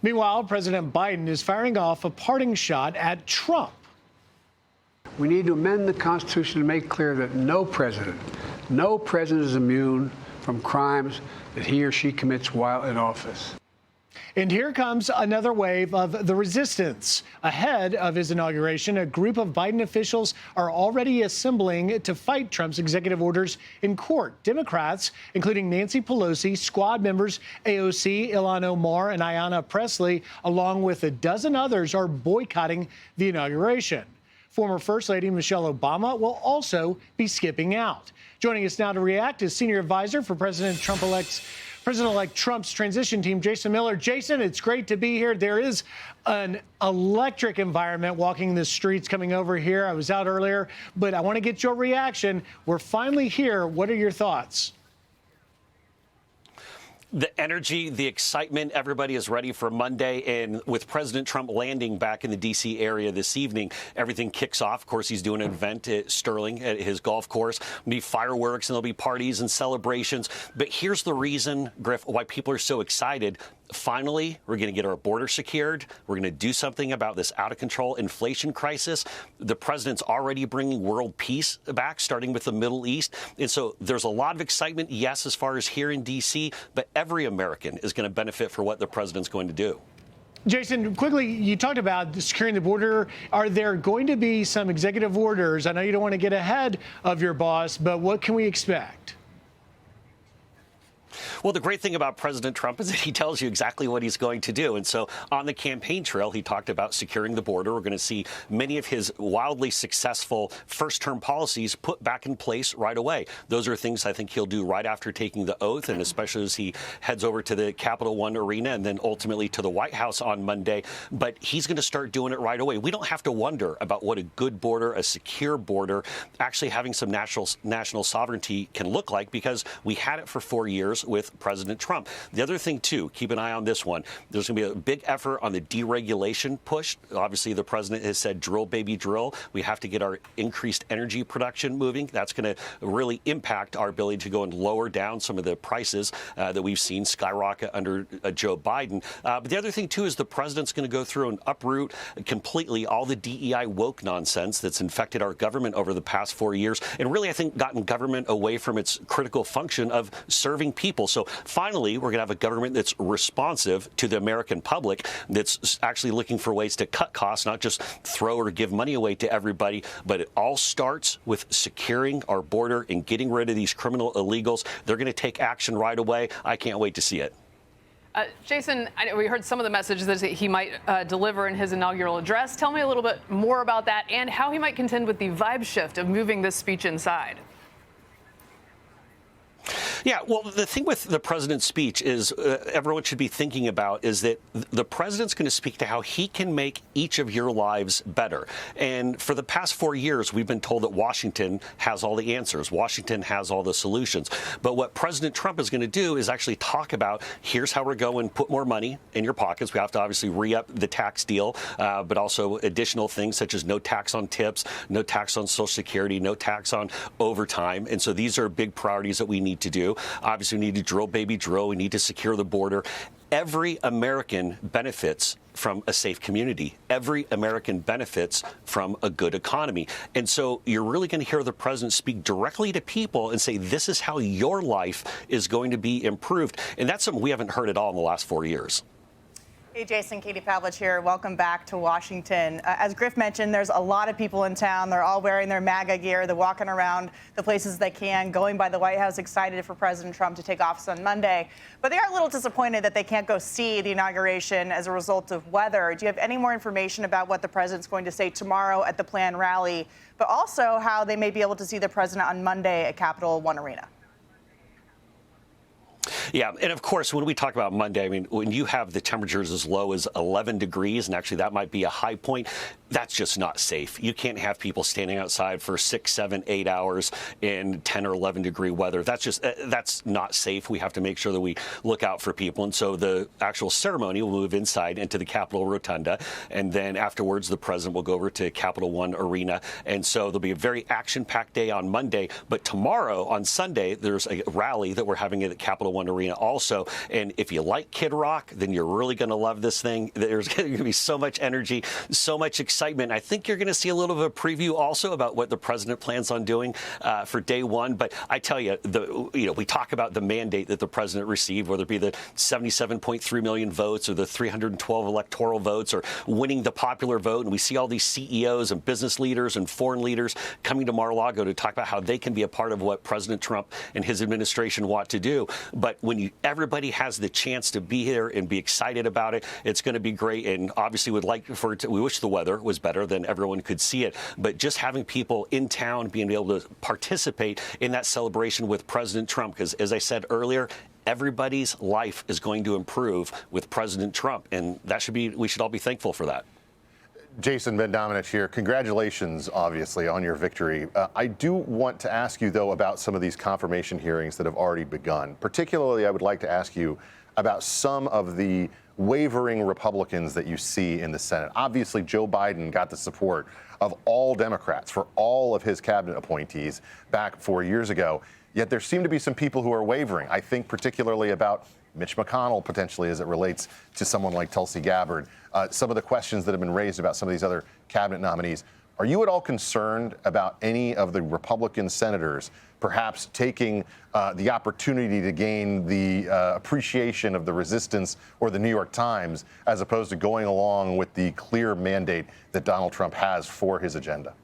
Meanwhile, President Biden is firing off a parting shot at Trump. We need to amend the Constitution to make clear that no president is immune from crimes that he or she commits while in office. And here comes another wave of the resistance. Ahead of his inauguration, a group of Biden officials are already assembling to fight Trump's executive orders in court. Democrats, including Nancy Pelosi, squad members AOC, Ilhan Omar, and Ayanna Pressley, along with a dozen others, are boycotting the inauguration. Former First Lady Michelle Obama will also be skipping out. Joining us now to react is Senior Advisor for President-elect Trump's transition team, Jason Miller. Jason, it's great to be here. There is an electric environment walking the streets coming over here. I was out earlier, but I want to get your reaction. We're finally here. What are your thoughts? The energy, the excitement, everybody is ready for Monday. And with President Trump landing back in the D.C. area this evening, everything kicks off. Of course, he's doing an event at Sterling at his golf course. There'll be fireworks and there'll be parties and celebrations. But here's the reason, Griff, why people are so excited. Finally, we're going to get our border secured. We're going to do something about this out-of-control inflation crisis. The president's already bringing world peace back, starting with the Middle East. And so there's a lot of excitement, yes, as far as here in D.C., but every American is going to benefit for what the president's going to do. Jason, quickly, you talked about securing the border. Are there going to be some executive orders? I know you don't want to get ahead of your boss, but what can we expect? Well, the great thing about President Trump is that he tells you exactly what he's going to do. And so on the campaign trail, he talked about securing the border. We're going to see many of his wildly successful first-term policies put back in place right away. Those are things I think he'll do right after taking the oath, and especially as he heads over to the Capital One Arena and then ultimately to the White House on Monday. But he's going to start doing it right away. We don't have to wonder about what a good border, a secure border, actually having some national sovereignty can look like, because we had it for 4 years with President Trump. The other thing, too, keep an eye on this one. There's going to be a big effort on the deregulation push. Obviously, the president has said drill, baby, drill. We have to get our increased energy production moving. That's going to really impact our ability to go and lower down some of the prices that we've seen skyrocket under Joe Biden. But the other thing, too, is the president's going to go through and uproot completely all the DEI woke nonsense that's infected our government over the past 4 years, and really, I think, gotten government away from its critical function of serving people. So finally, we're going to have a government that's responsive to the American public, that's actually looking for ways to cut costs, not just throw or give money away to everybody. But it all starts with securing our border and getting rid of these criminal illegals. They're going to take action right away. I can't wait to see it. Jason, I know we heard some of the messages that he might deliver in his inaugural address. Tell me a little bit more about that and how he might contend with the vibe shift of moving this speech inside. Yeah, well, the thing with the president's speech is everyone should be thinking about is that the president's going to speak to how he can make each of your lives better. And for the past 4 years, we've been told that Washington has all the answers. Washington has all the solutions. But what President Trump is going to do is actually talk about, here's how we're going to put more money in your pockets. We have to obviously re-up the tax deal, but also additional things such as no tax on tips, no tax on Social Security, no tax on overtime. And so these are big priorities that we need to do. Obviously, we need to drill, baby, drill. We need to secure the border. Every American benefits from a safe community. Every American benefits from a good economy. And so you're really going to hear the president speak directly to people and say, this is how your life is going to be improved. And that's something we haven't heard at all in the last 4 years. Hey, Jason, Katie Pavlich here. Welcome back to Washington. As Griff mentioned, there's a lot of people in town. They're all wearing their MAGA gear. They're walking around the places they can, going by the White House, excited for President Trump to take office on Monday. But they are a little disappointed that they can't go see the inauguration as a result of weather. Do you have any more information about what the president's going to say tomorrow at the planned rally, but also how they may be able to see the president on Monday at Capital One Arena? Yeah, and of course, when we talk about Monday, I mean, when you have the temperatures as low as 11 degrees, and actually that might be a high point, That's just not safe. You can't have people standing outside for 6, 7, 8 hours in 10 or 11 degree weather. That's not safe. We have to make sure that we look out for people. And so the actual ceremony will move inside into the Capitol Rotunda. And then afterwards, the president will go over to Capital One Arena. And so there'll be a very action-packed day on Monday. But tomorrow, on Sunday, there's a rally that we're having at Capital One Arena also. And if you like Kid Rock, then you're really going to love this thing. There's going to be so much energy, so much excitement. I think you're going to see a little bit of a preview also about what the president plans on doing for day one. But I tell you, we talk about the mandate that the president received, whether it be the 77.3 million votes or the 312 electoral votes or winning the popular vote. And we see all these CEOs and business leaders and foreign leaders coming to Mar-a-Lago to talk about how they can be a part of what President Trump and his administration want to do. But when everybody has the chance to be here and be excited about it, it's going to be great. And obviously we wish the weather was better, then everyone could see it. But just having people in town being able to participate in that celebration with President Trump, because as I said earlier, everybody's life is going to improve with President Trump. And we should all be thankful for that. Jason Ben Domenech here. Congratulations, obviously, on your victory. I do want to ask you, though, about some of these confirmation hearings that have already begun. Particularly, I would like to ask you about some of the wavering Republicans that you see in the Senate. Obviously, Joe Biden got the support of all Democrats for all of his cabinet appointees back 4 years ago. Yet there seem to be some people who are wavering. I think particularly about Mitch McConnell, potentially, as it relates to someone like Tulsi Gabbard. Some of the questions that have been raised about some of these other cabinet nominees. Are you at all concerned about any of the Republican senators perhaps taking the opportunity to gain the appreciation of the resistance or the New York Times as opposed to going along with the clear mandate that Donald Trump has for his agenda?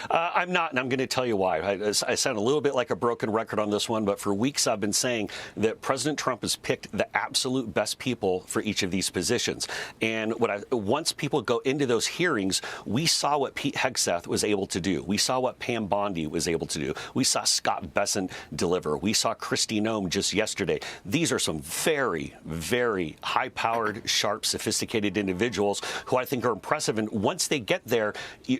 I'm not, and I'm going to tell you why. I sound a little bit like a broken record on this one, but for weeks I've been saying that President Trump has picked the absolute best people for each of these positions. And once people go into those hearings, we saw what Pete Hegseth was able to do. We saw what Pam Bondi was able to do. We saw Scott Bessent deliver. We saw Kristi Noem just yesterday. These are some very, very high-powered, sharp, sophisticated individuals who I think are impressive. And once they get there,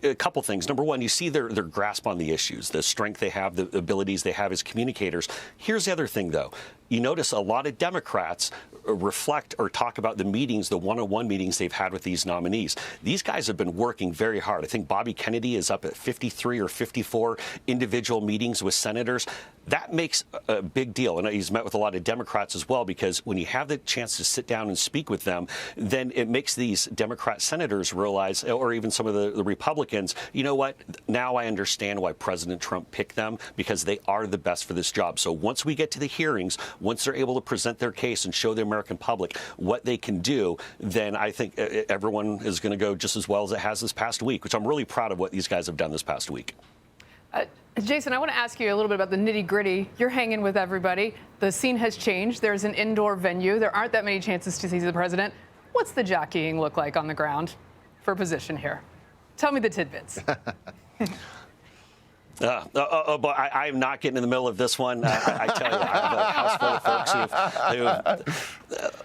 a couple things. Number one, you see their grasp on the issues, the strength they have, the abilities they have as communicators. Here's the other thing, though. You notice a lot of Democrats reflect or talk about the meetings, the one-on-one meetings they've had with these nominees. These guys have been working very hard. I think Bobby Kennedy is up at 53 or 54 individual meetings with senators. That makes a big deal. And he's met with a lot of Democrats as well, because when you have the chance to sit down and speak with them, then it makes these Democrat senators realize, or even some of the Republicans, you know what? Now I understand why President Trump picked them, because they are the best for this job. So once we get to the hearings, once they're able to present their case and show the American public what they can do, then I think everyone is going to go just as well as it has this past week, which I'm really proud of what these guys have done this past week. Jason, I want to ask you a little bit about the nitty-gritty. You're hanging with everybody. The scene has changed. There's an indoor venue. There aren't that many chances to see the president. What's the jockeying look like on the ground for position here? Tell me the tidbits. But I am not getting in the middle of this one. I tell you,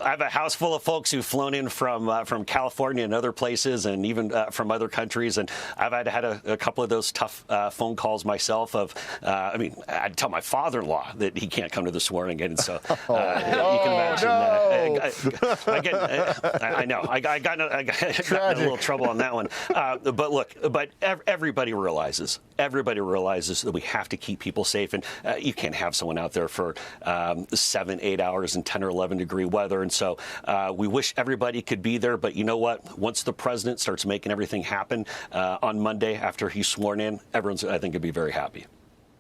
I have a house full of folks who've flown in from California and other places, and even from other countries. And I've had a couple of those tough phone calls myself. I had to tell my father-in-law that he can't come to the swearing in. And so you can imagine. I know I got in a little trouble on that one. But look, everybody realizes that we have to keep people safe, and you can't have someone out there for 7, 8 hours in 10 or 11 degree weather. And so we wish everybody could be there. But you know what? Once the president starts making everything happen on Monday after he's sworn in, everyone's, I think, could be very happy.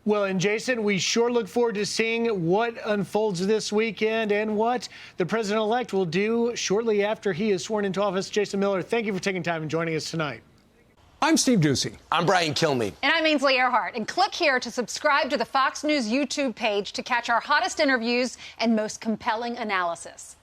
Well, and Jason, we sure look forward to seeing what unfolds this weekend and what the president-elect will do shortly after he is sworn into office. Jason Miller, thank you for taking time and joining us tonight. I'm Steve Ducey. I'm Brian Kilmeade. And I'm Ainsley Earhart. And click here to subscribe to the Fox News YouTube page to catch our hottest interviews and most compelling analysis.